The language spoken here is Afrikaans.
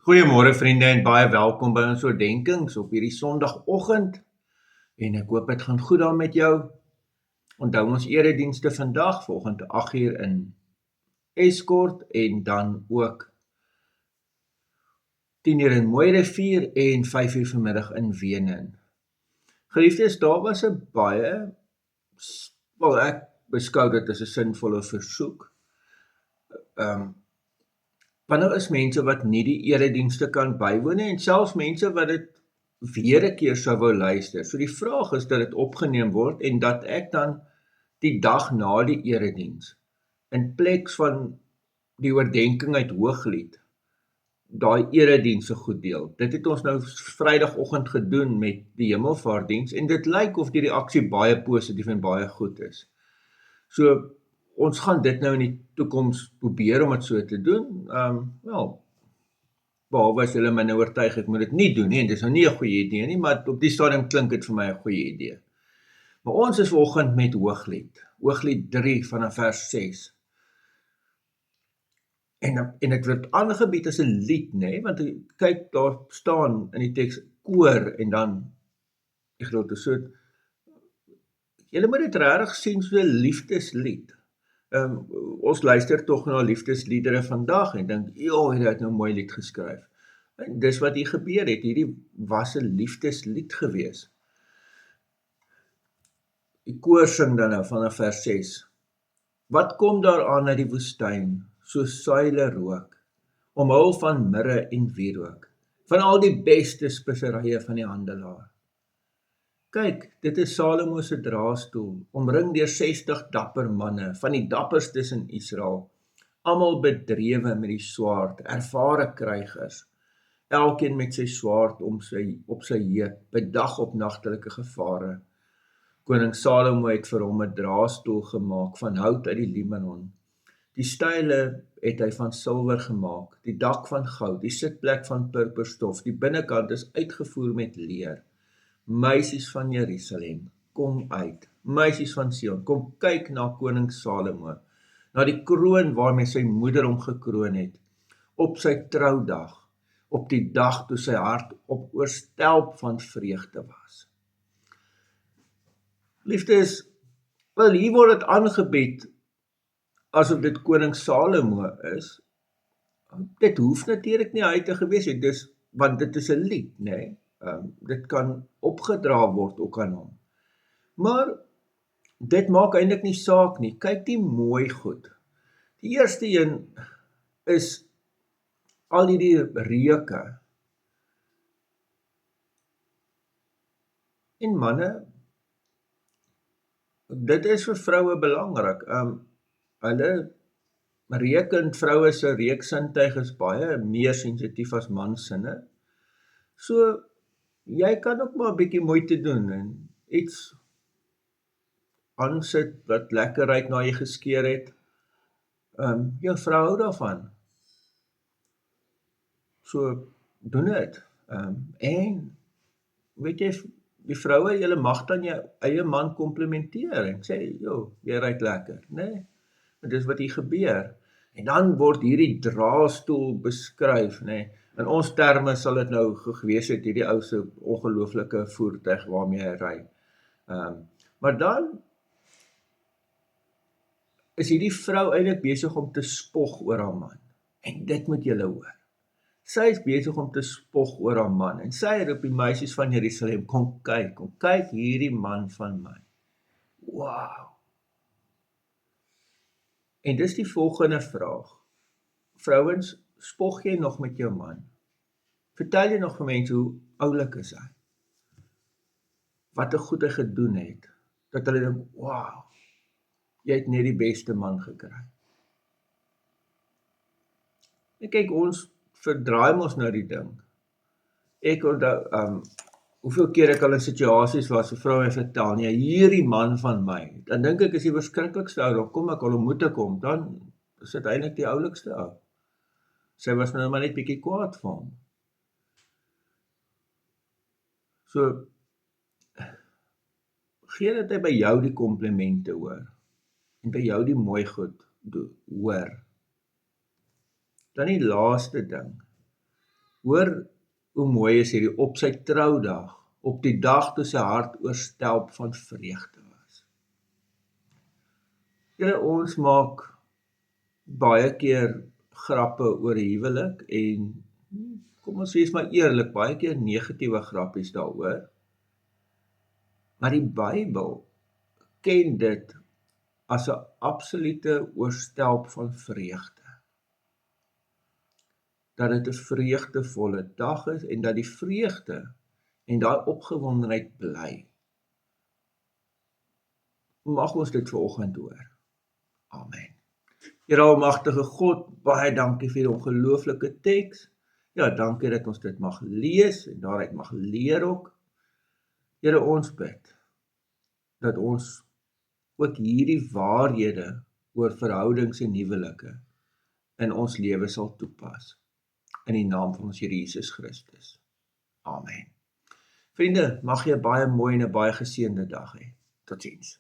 Goeiemôre vriende en baie welkom by ons oordenkings op hierdie Sondagoggend. En ek hoop dit gaan goed daar met jou. Onthou ons eredienste vandag volgende 8 uur in Escort en dan ook 10 uur in Mooirivier en 5 uur vanmiddag in Wenen. Geliefdes, daar was 'n baie, wel ek beskou dit as 'n sinvolle versoek. Want nou is mense wat nie die eredienste kan bywoon nie en selfs mense wat dit weer 'n keer sou wou luister. So die vraag is dat dit opgeneem word en dat ek dan die dag na die erediens in plek van die oordenking uit Hooglied daai erediens se goed deel. Dit het ons nou Vrydagoggend gedoen met die Hemelvaartdiens en dit lyk of die reaksie baie positief en baie goed is. So ons gaan dit nou in die toekoms probeer om dit so te doen. Behalwe as hulle my nou oortuig ek moet dit nie doen nie, en dis nou nie 'n goeie idee nie, maar op die stadium klink dit vir my 'n goeie idee. Maar ons is vanoggend met Hooglied 3 vanaf vers 6. En dit word aangebied as 'n lied, nê? Want kyk, daar staan in die teks koor en dan die gedeelte so. Julle moet dit regtig sien so 'n liefdeslied. Ons luister tog na liefdesliedere vandag en dink, "Joh, hy het nou 'n mooi lied geskryf." En dis wat hier gebeur het. Hierdie was 'n liefdeslied gewees. Die koor sing dan nou vanaf vers 6. Wat kom daar aan uit die woestyn, so suile rook, omhul van mirre en wierook, van al die beste speserye van die handelaar. Kyk, dit is Salomo se draestoel, omring deur 60 dapper manne, van die dapperstes in Israel, almal bedrewe met die swaard, ervare krygers, elkeen met sy swaard op sy heup, bedag op nagtelike gevare. Koning Salomo het vir hom 'n draestoel gemaak van hout uit die Libanon. Die style het hy van silwer gemaak, die dak van goud, die sitplek van purperstof, die binnekant is uitgevoer met leer. Meisies van Jerusalem, kom uit. Meisies van Sion, kom kyk na koning Salomo, na die kroon waarmee sy moeder hom gekroon het, op sy troudag, op die dag toe sy hart op oorstelp van vreugde was. Liefdes, wel hier word dit aangebied asof dit koning Salomo is. Dit hoef natuurlik nie hy te gewees het, want dit is 'n lied, nê? Dit kan opgedra word ook aan hom. Maar dit maak eintlik nie saak nie. Kyk die mooi goed. Die eerste een is al hierdie reuke. En manne, dit is vir vroue belangrik. Hulle reken vroue se reuksintuig is baie meer sensitief as mansinne. So jy kan ook maar 'n bietjie moeite doen en iets aansit wat lekker ruik na jy geskeer het. Jou vrou hou daarvan. So doen dit. En weet jy, die vroue, julle mag dan jou eie man komplimenteer en sê, "Joh, jy ruik lekker," né? En dis wat hier gebeur. En dan word hierdie draestoel beskryf, né? In ons terme sal dit nou gewees het hierdie ou se ongelooflike voertuig waarmee hy ry. Maar dan is hierdie vrou eintlik besig om te spog oor haar man. En dit moet julle hoor. Sy is besig om te spog oor haar man en sy roep die meisies van Jerusalem, kom kyk hierdie man van my. Wow. En dis die volgende vraag. Vrouens, spog jy nog met jou man? Vertel jy nog vir mense hoe oulik is hy? Wat 'n goed hy gedoen het, dat hulle dink, wow, jy het net die beste man gekry. En kyk, ons verdraai mos nou die ding. Ek onthou, hoeveel keer ek al in situasies was, 'n vrou my vertel, nee, hierdie man van my, dan dink ek is die verskriklikste ou, dan kom ek al ontmoet ek hom, dan is dit eintlik die oulikste ou. Sy was nou maar net bietjie kwaad vir hom. So, gee dat hy by jou die komplimente hoor, en by jou die mooi goed hoor. Dan die laaste ding, Hoor hoe mooi is hierdie op sy troudag, op die dag toe sy hart oorstelp van vreugde was. Here, ons maak baie keer grappe oor huwelik en kom ons wees maar eerlik, baie keer negatiewe grappies daaroor. Maar die Bybel ken dit as 'n absolute oorstelp van vreugde. Dat dit 'n vreugdevolle dag is en dat die vreugde en daai opgewondenheid bly. Mag ons dit vanoggend hoor. Amen. Here almagtige God, baie dankie vir die ongelooflike teks. Ja, dankie dat ons dit mag lees en daaruit mag leer ook. Here, ons bid dat ons ook hierdie waarhede oor verhoudings en huwelike in ons lewe sal toepas. In die naam van ons Here Jesus Christus. Amen. Vriende, mag jy 'n baie mooi en 'n baie geseënde dag hê. Totsiens.